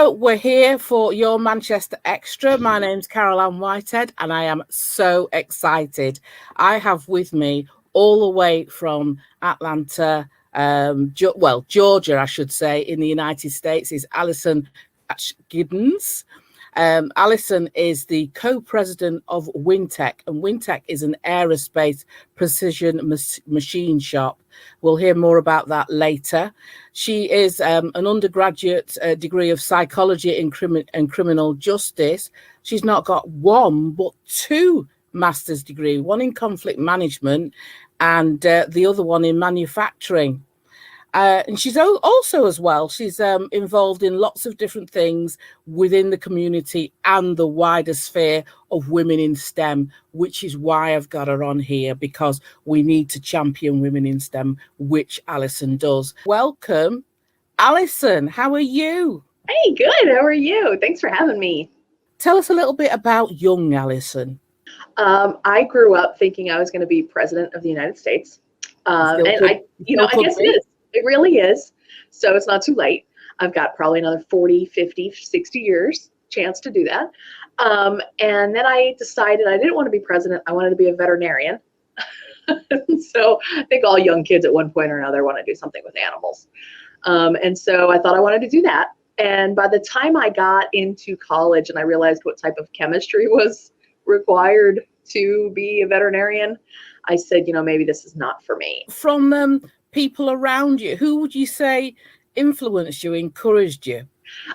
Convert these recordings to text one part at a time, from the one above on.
So we're here for your Manchester Extra. My name's Carol Ann Whitehead, and I am so excited. I have with me all the way from Atlanta, Georgia, I should say, in the United States, is Alison Giddens. Alison is the co-president of Wintech, and Wintech is an aerospace precision machine shop. We'll hear more about that later. She is an undergraduate degree of psychology and criminal justice. She's not got one, but two master's degrees, one in conflict management and the other one in manufacturing. And she's also, as well, she's involved in lots of different things within the community and the wider sphere of women in STEM, which is why I've got her on here, because we need to champion women in STEM, which Alison does. Welcome, Alison. How are you? Hey, good. How are you? Thanks for having me. Tell us a little bit about young Alison. I grew up thinking I was going to be president of the United States. I guess it is. It really is. So it's not too late. I've got probably another 40, 50, 60 years chance to do that. And then I decided I didn't want to be president. I wanted to be a veterinarian. So I think all young kids at one point or another want to do something with animals. And so I thought I wanted to do that. And by the time I got into college and I realized what type of chemistry was required to be a veterinarian, I said, maybe this is not for me. From people around you, who would you say influenced you, encouraged you?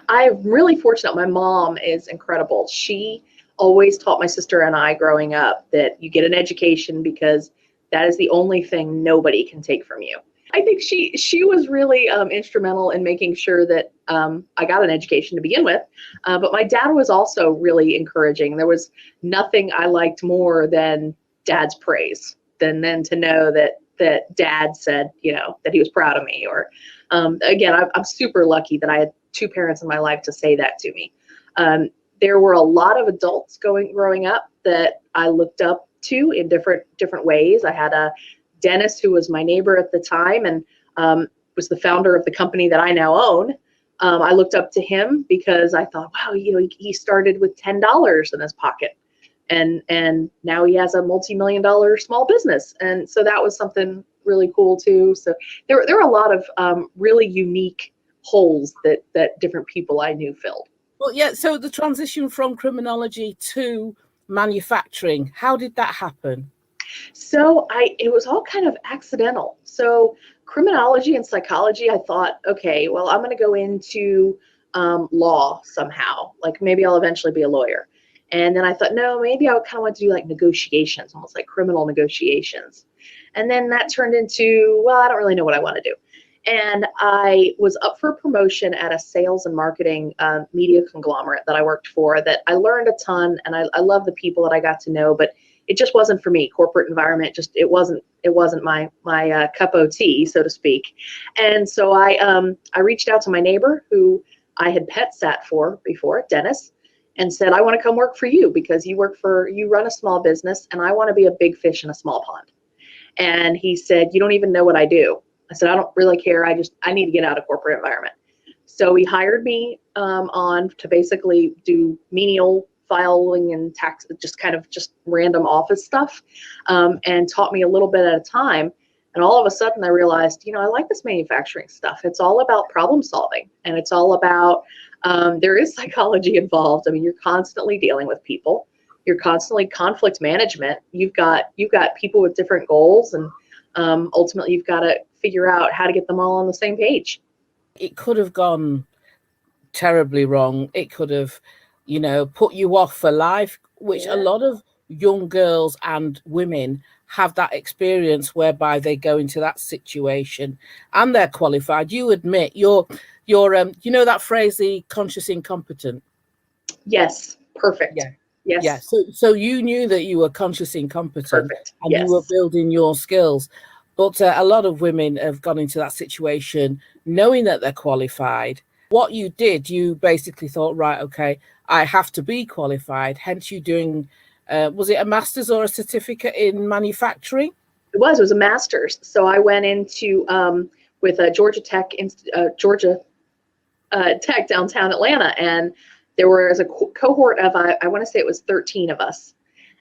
I'm really fortunate. My mom is incredible. She always taught my sister and I growing up that you get an education because that is the only thing nobody can take from you. I think she was really instrumental in making sure that I got an education to begin with. But my dad was also really encouraging. There was nothing I liked more than dad's praise than to know that dad said, that he was proud of me. Or again, I'm super lucky that I had two parents in my life to say that to me. There were a lot of adults growing up that I looked up to in different ways. I had a dentist who was my neighbor at the time and was the founder of the company that I now own. I looked up to him because I thought, wow, he started with $10 in his pocket. And now he has a multi-million-dollar small business. And so that was something really cool too. So there were a lot of really unique holes that different people I knew filled. Well, yeah. So the transition from criminology to manufacturing, how did that happen? So it was all kind of accidental. So criminology and psychology, I thought, okay, well, I'm going to go into law somehow. Like maybe I'll eventually be a lawyer. And then I thought, no, maybe I would kind of want to do like negotiations, almost like criminal negotiations. And then that turned into, well, I don't really know what I want to do. And I was up for promotion at a sales and marketing media conglomerate that I worked for that I learned a ton, and I love the people that I got to know, but it just wasn't for me. Corporate environment, it wasn't my cup of tea, so to speak. And so I reached out to my neighbor who I had pet sat for before, Dennis, and said, I want to come work for you because you run a small business and I want to be a big fish in a small pond. And he said, you don't even know what I do. I said, I don't really care. I need to get out of corporate environment. So he hired me on to basically do menial filing and tax, just random office stuff, and taught me a little bit at a time. And all of a sudden I realized, I like this manufacturing stuff. It's all about problem solving, and it's all about, there is psychology involved. I mean, you're constantly dealing with people. You're constantly conflict management. You've got people with different goals, and ultimately you've got to figure out how to get them all on the same page. It could have gone terribly wrong. It could have, put you off for life, which a lot of young girls and women have that experience whereby they go into that situation and they're qualified. You admit you're that phrase, the conscious incompetent. Yes. Perfect. Yeah. Yes. Yeah. So you knew that you were consciously incompetent. Perfect. And yes. You were building your skills. But a lot of women have gone into that situation knowing that they're qualified. What you did, you basically thought, right, okay, I have to be qualified. Hence you doing, was it a master's or a certificate in manufacturing? It was a master's. So I went into, with Georgia Tech, Georgia Tech downtown Atlanta, and there was a cohort of I want to say it was 13 of us,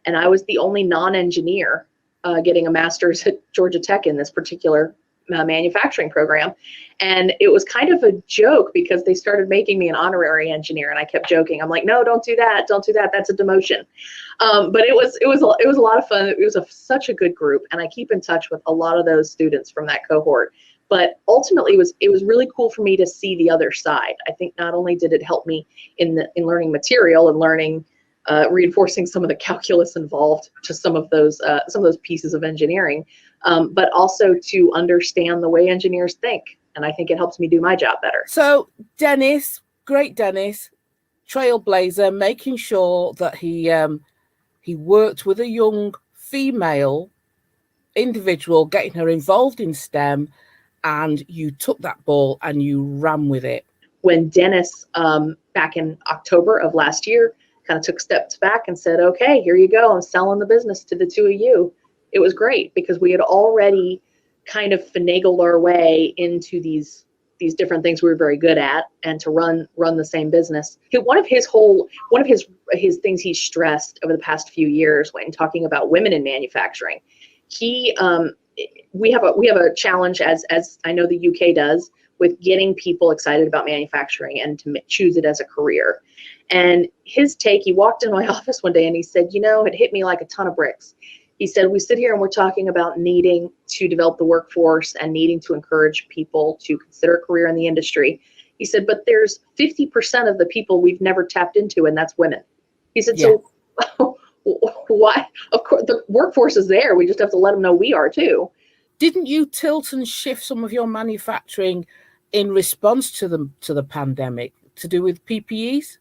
and I was the only non-engineer getting a master's at Georgia Tech in this particular manufacturing program. And it was kind of a joke because they started making me an honorary engineer, and I kept joking. I'm like, no, don't do that, don't do that. That's a demotion. But it was a lot of fun. It was such a good group, and I keep in touch with a lot of those students from that cohort. But ultimately, it was really cool for me to see the other side. I think not only did it help me in learning material and learning, reinforcing some of the calculus involved to some of those pieces of engineering, but also to understand the way engineers think. And I think it helps me do my job better. So Dennis, great Dennis, trailblazer, making sure that he worked with a young female individual, getting her involved in STEM, and you took that ball and you ran with it. When Dennis, back in October of last year, kind of took steps back and said, okay, here you go, I'm selling the business to the two of you. It was great because we had already kind of finagled our way into these different things we were very good at, and to run the same business. One of his things he stressed over the past few years when talking about women in manufacturing, we have a challenge, as I know the UK does, with getting people excited about manufacturing and to choose it as a career. And his take, he walked in my office one day and he said, it hit me like a ton of bricks. He said, we sit here and we're talking about needing to develop the workforce and needing to encourage people to consider a career in the industry. He said, but there's 50% of the people we've never tapped into, and that's women. He said, yeah. So why? Of course, the workforce is there. We just have to let them know we are too. Didn't you tilt and shift some of your manufacturing in response to the pandemic to do with PPEs?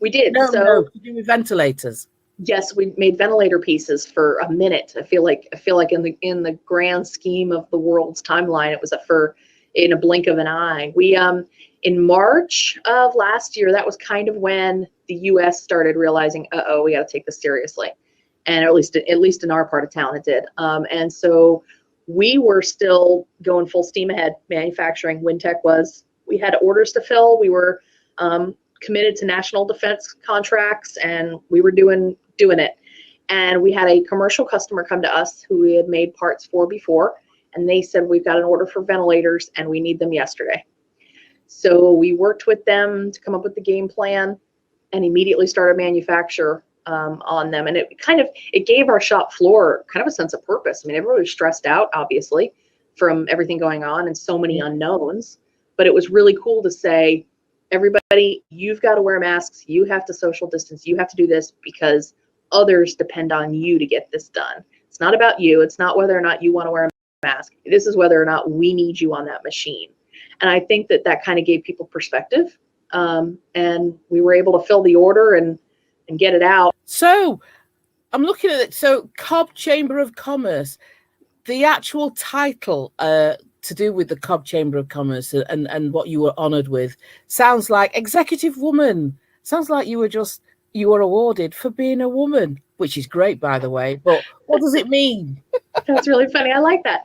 We did. No, to do with ventilators. Yes, we made ventilator pieces for a minute. I feel like in the grand scheme of the world's timeline, it was in a blink of an eye. We in March of last year, that was kind of when the U.S. started realizing, we got to take this seriously, and at least in our part of town, it did. And so we were still going full steam ahead manufacturing. Wintech was. We had orders to fill. We were committed to national defense contracts, and we were doing it. And we had a commercial customer come to us who we had made parts for before, and they said, we've got an order for ventilators and we need them yesterday. So we worked with them to come up with the game plan and immediately started manufacture on them. And it gave our shop floor kind of a sense of purpose. I mean, everybody was stressed out, obviously, from everything going on and so many unknowns, but it was really cool to say, everybody, you've got to wear masks, you have to social distance, you have to do this because others depend on you to get this done. It's not about you. It's not whether or not you want to wear a mask. This is whether or not we need you on that machine. And I think that kind of gave people perspective. And we were able to fill the order and get it out. So I'm looking at it. So Cobb Chamber of Commerce, the actual title to do with the Cobb Chamber of Commerce and what you were honoured with sounds like executive woman. Sounds like you were awarded for being a woman, which is great, by the way. But what does it mean? That's really funny. I like that.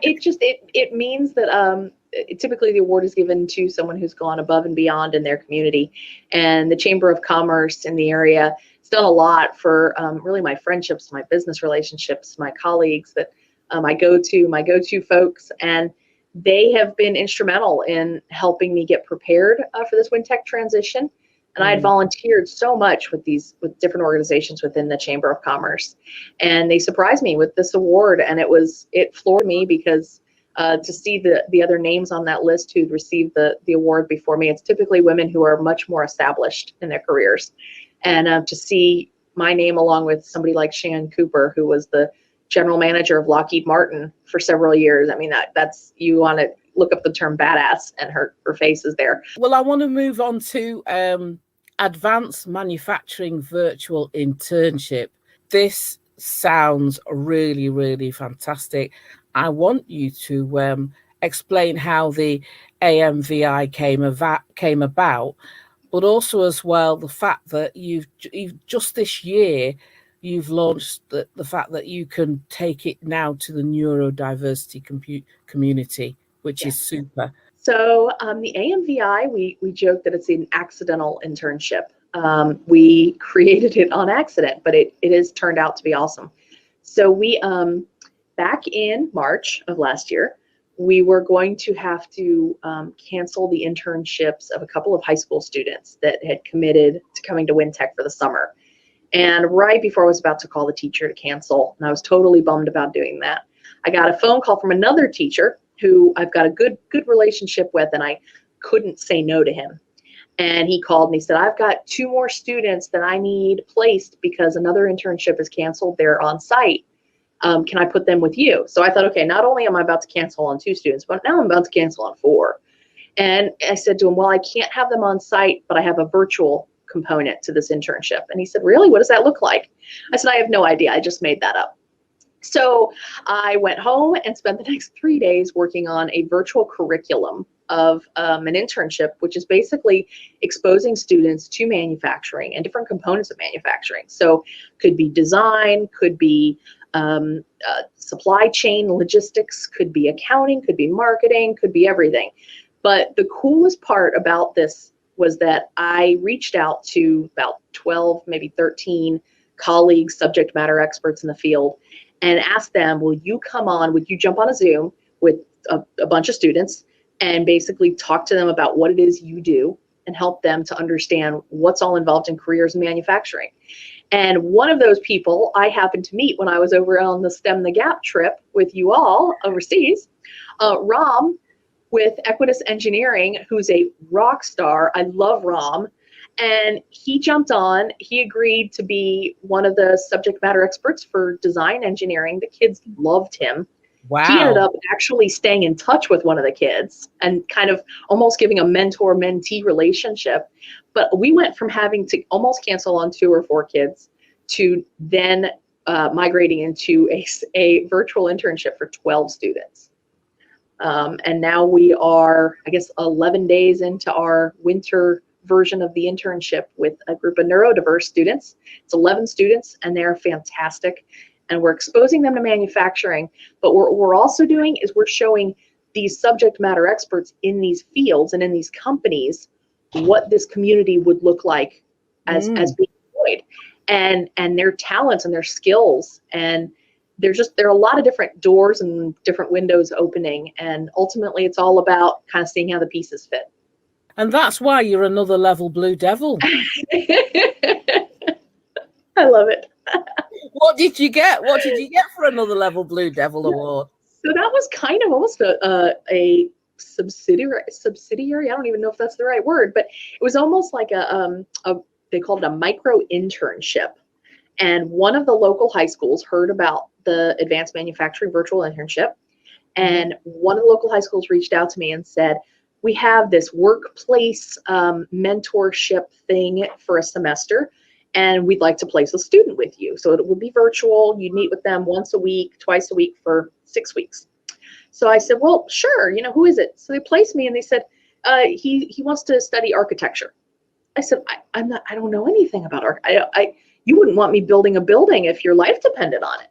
It means that typically the award is given to someone who's gone above and beyond in their community, and the Chamber of Commerce in the area has done a lot for really my friendships, my business relationships, my colleagues that my go-to folks, and they have been instrumental in helping me get prepared for this Wintech transition. And I had volunteered so much with different organizations within the Chamber of Commerce, and they surprised me with this award, and it floored me because to see the other names on that list who'd received the award before me, it's typically women who are much more established in their careers, and to see my name along with somebody like Shan Cooper, who was the general manager of Lockheed Martin for several years. I mean, that's, you want to look up the term badass, and her face is there. Well, I want to move on to Advanced Manufacturing Virtual Internship. This sounds really, really fantastic. I want you to explain how the AMVI came about, but also as well the fact that you've just this year you've launched the fact that you can take it now to the neurodiversity community, which is super. So the AMVI, we joke that it's an accidental internship. We created it on accident, but it has turned out to be awesome. So we, back in March of last year, we were going to have to cancel the internships of a couple of high school students that had committed to coming to WinTech for the summer. And right before I was about to call the teacher to cancel, and I was totally bummed about doing that, I got a phone call from another teacher who I've got a good relationship with, and I couldn't say no to him. And he called and he said, I've got 2 more students that I need placed because another internship is canceled. They're on site. Can I put them with you? So I thought, okay, not only am I about to cancel on 2 students, but now I'm about to cancel on 4. And I said to him, well, I can't have them on site, but I have a virtual component to this internship. And he said, really? What does that look like? I said, I have no idea. I just made that up. So I went home and spent the next 3 days working on a virtual curriculum of an internship, which is basically exposing students to manufacturing and different components of manufacturing. So could be design, could be supply chain logistics, could be accounting, could be marketing, could be everything. But the coolest part about this was that I reached out to about 12, maybe 13 colleagues, subject matter experts in the field, and asked them, will you come on, would you jump on a Zoom with a bunch of students and basically talk to them about what it is you do and help them to understand what's all involved in careers in manufacturing. And one of those people I happened to meet when I was over on the STEM the Gap trip with you all overseas, Ram with Equitas Engineering, who's a rock star. I love Ram. And he jumped on, he agreed to be one of the subject matter experts for design engineering. The kids loved him. Wow. He ended up actually staying in touch with one of the kids and kind of almost giving a mentor-mentee relationship. But we went from having to almost cancel on 2 or 4 kids to then migrating into a virtual internship for 12 students. And now we are, I guess, 11 days into our winter version of the internship with a group of neurodiverse students. It's 11 students, and they're fantastic. And we're exposing them to manufacturing. But what we're also doing is we're showing these subject matter experts in these fields and in these companies what this community would look like as being employed, and their talents and their skills. And there are a lot of different doors and different windows opening. And ultimately, it's all about kind of seeing how the pieces fit. And that's why you're another level Blue Devil. I love it. What did you get? What did you get for another level Blue Devil award? So that was kind of almost a subsidiary. I don't even know if that's the right word, but it was almost like they called it a micro internship. And one of the local high schools heard about the advanced manufacturing virtual internship. And one of the local high schools reached out to me and said, we have this workplace mentorship thing for a semester, and we'd like to place a student with you. So it will be virtual. You'd meet with them once a week, twice a week for 6 weeks. So I said, well, sure, who is it? So they placed me, and they said, he wants to study architecture. I said, I don't know anything about art. You wouldn't want me building a building if your life depended on it.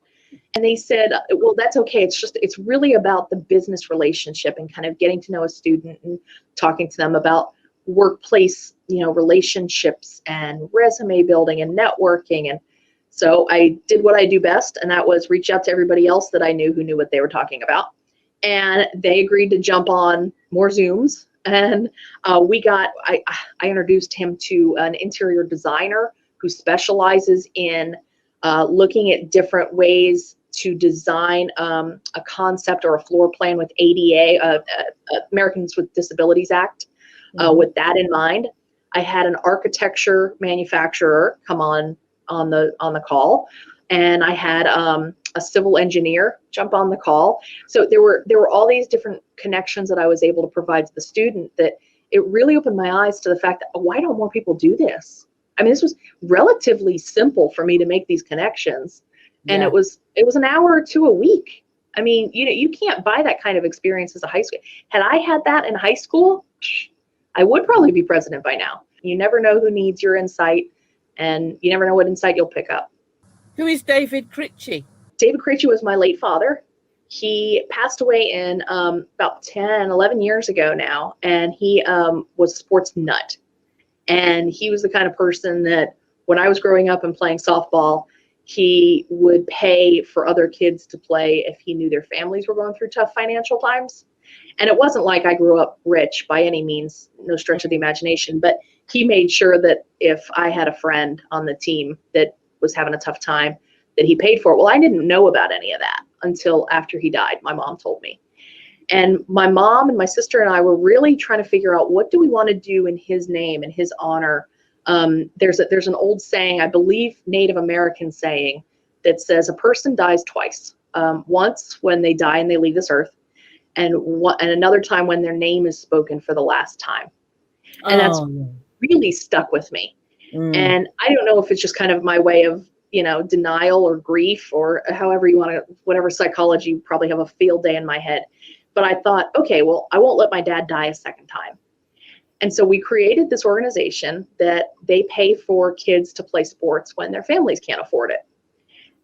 And they said, well, that's okay. It's really about the business relationship and kind of getting to know a student and talking to them about workplace, relationships and resume building and networking. And so I did what I do best, and that was reach out to everybody else that I knew who knew what they were talking about. And they agreed to jump on more Zooms. And I introduced him to an interior designer who specializes in looking at different ways to design a concept or a floor plan with ADA, Americans with Disabilities Act, with that in mind. I had an architecture manufacturer come on the call, and I had a civil engineer jump on the call. So there were all these different connections that I was able to provide to the student that it really opened my eyes to the fact that why don't more people do this? I mean, this was relatively simple for me to make these connections. And it was an hour or 2 a week. I mean, you can't buy that kind of experience as a high school. Had I had that in high school, I would probably be president by now. You never know who needs your insight, and you never know what insight you'll pick up. Who is David Critchie? David Critchie was my late father. He passed away in about 10, 11 years ago now, and he was a sports nut. And he was the kind of person that when I was growing up and playing softball, he would pay for other kids to play if he knew their families were going through tough financial times. And it wasn't like I grew up rich by any means, no stretch of the imagination, but he made sure that if I had a friend on the team that was having a tough time, that he paid for it. Well, I didn't know about any of that until after he died. My mom told me. And my mom and my sister and I were really trying to figure out, what do we want to do in his name, in his honor. There's an old saying, I believe Native American saying, that says a person dies twice. Once when they die and they leave this earth, and another time when their name is spoken for the last time. And that's really stuck with me. And I don't know if it's just kind of my way of, denial or grief, or however you want to, whatever psychology, you probably have a field day in my head. But I thought, okay, well, I won't let my dad die a second time. And so we created this organization that they pay for kids to play sports when their families can't afford it.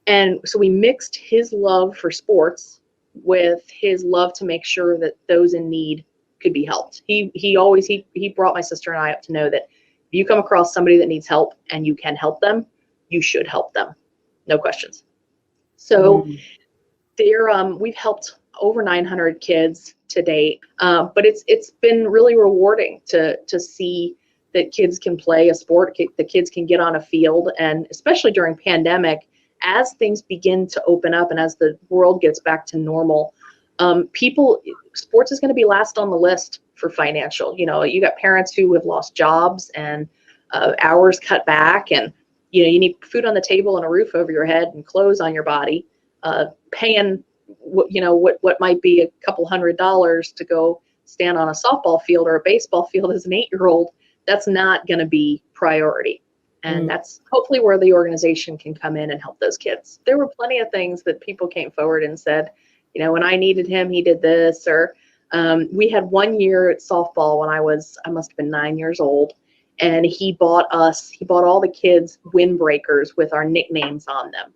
And so we mixed his love for sports with his love to make sure that those in need could be helped. He brought my sister and I up to know that if you come across somebody that needs help and you can help them, you should help them. No questions. So we've helped over 900 kids to date. But it's been really rewarding to see that kids can play a sport, the kids can get on a field, and especially during pandemic, as things begin to open up and as the world gets back to normal, sports is going to be last on the list for financial. You got parents who have lost jobs and hours cut back, and you need food on the table and a roof over your head and clothes on your body, paying what might be a couple $100 to go stand on a softball field or a baseball field as an 8-year-old. That's not going to be priority. And that's hopefully where the organization can come in and help those kids. There were plenty of things that people came forward and said, when I needed him, he did this. Or we had 1 year at softball when I must have been 9 years old. And he bought all the kids windbreakers with our nicknames on them.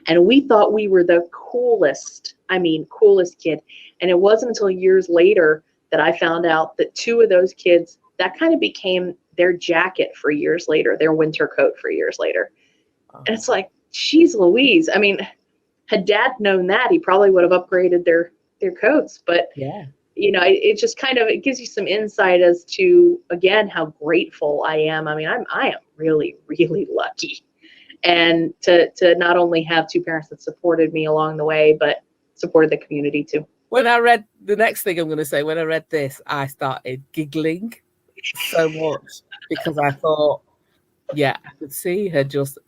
And we thought we were the coolest kid. And it wasn't until years later that I found out that 2 of those kids, that kind of became their jacket for years later, their winter coat for years later. And it's like, geez Louise. I mean, had Dad known that, he probably would have upgraded their coats. But it just kind of, it gives you some insight as to, again, how grateful I am. I mean, I am really, really lucky. And to not only have 2 parents that supported me along the way, but supported the community too. When I read the next thing I'm going to say, when I read this, I started giggling so much because I thought, I could see her just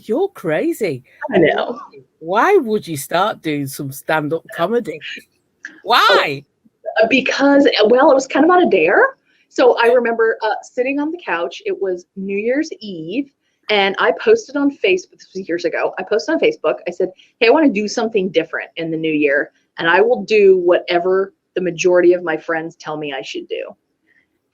you're crazy. I know. Why would you start doing some stand-up comedy? Why? Because, well, it was kind of on a dare. So I remember sitting on the couch. It was New Year's Eve. And I posted on Facebook, this was years ago, I posted on Facebook, I said, hey, I want to do something different in the new year, and I will do whatever the majority of my friends tell me I should do.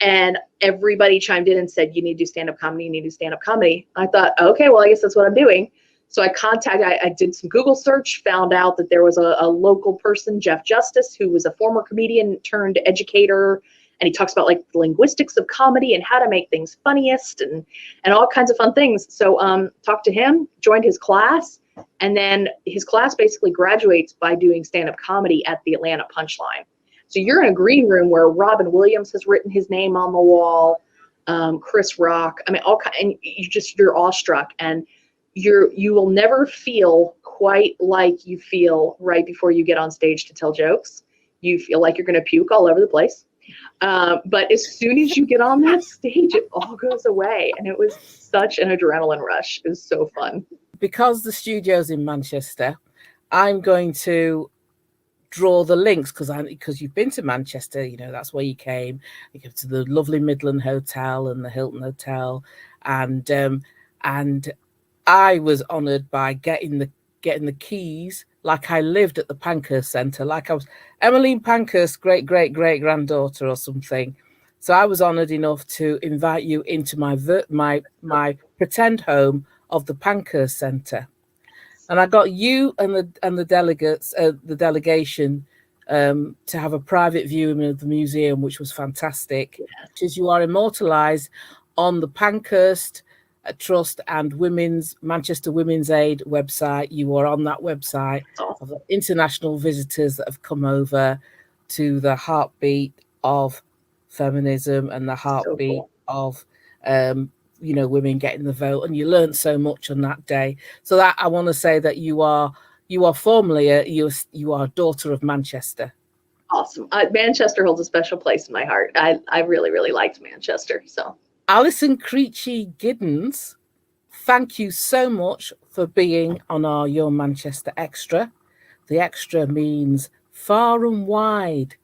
And everybody chimed in and said, you need to do stand-up comedy, I thought, okay, well, I guess that's what I'm doing. So I did some Google search, found out that there was a local person, Jeff Justice, who was a former comedian turned educator. And he talks about like the linguistics of comedy and how to make things funniest and all kinds of fun things. So talked to him, joined his class, and then his class basically graduates by doing stand-up comedy at the Atlanta Punchline. So you're in a green room where Robin Williams has written his name on the wall, Chris Rock. I mean, and you're awestruck, and you will never feel quite like you feel right before you get on stage to tell jokes. You feel like you're going to puke all over the place. But as soon as you get on that stage, it all goes away. And it was such an adrenaline rush. It was so fun. Because the studio's in Manchester, I'm going to draw the links because you've been to Manchester, that's where you came. You go to the lovely Midland Hotel and the Hilton Hotel. And I was honoured by getting the keys, like I lived at the Pankhurst Centre, like I was Emmeline Pankhurst's great-great-great-granddaughter or something. So I was honoured enough to invite you into my pretend home of the Pankhurst Centre. And I got you and the delegates, the delegation, to have a private viewing of the museum, which was fantastic. Yes. Because you are immortalised on the Pankhurst Trust and Manchester Women's Aid website. You are on that website of the international visitors that have come over to the heartbeat of feminism and the heartbeat of women getting the vote. And you learned so much on that day. So that I want to say that you are formally you are a daughter of Manchester. Awesome. Manchester holds a special place in my heart. I really, really liked Manchester. So Alison Creechy Giddens, thank you so much for being on our Your Manchester Extra. The extra means far and wide,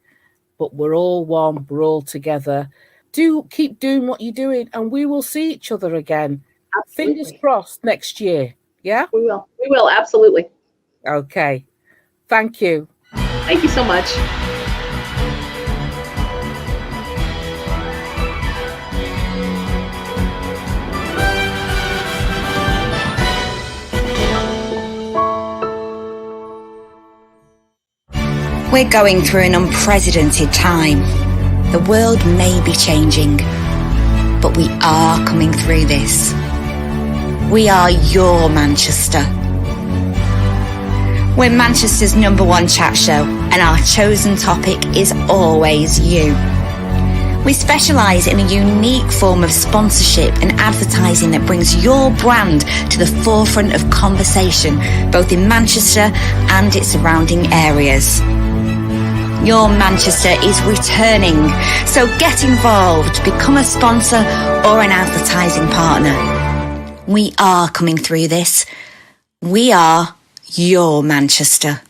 but we're all one, we're all together. Do keep doing what you're doing, and we will see each other again. Absolutely. Fingers crossed next year. Yeah? We will, absolutely. Okay. Thank you. Thank you so much. We're going through an unprecedented time. The world may be changing, but we are coming through this. We are your Manchester. We're Manchester's #1 chat show, and our chosen topic is always you. We specialise in a unique form of sponsorship and advertising that brings your brand to the forefront of conversation, both in Manchester and its surrounding areas. Your Manchester is returning, so get involved, become a sponsor or an advertising partner. We are coming through this. We are your Manchester.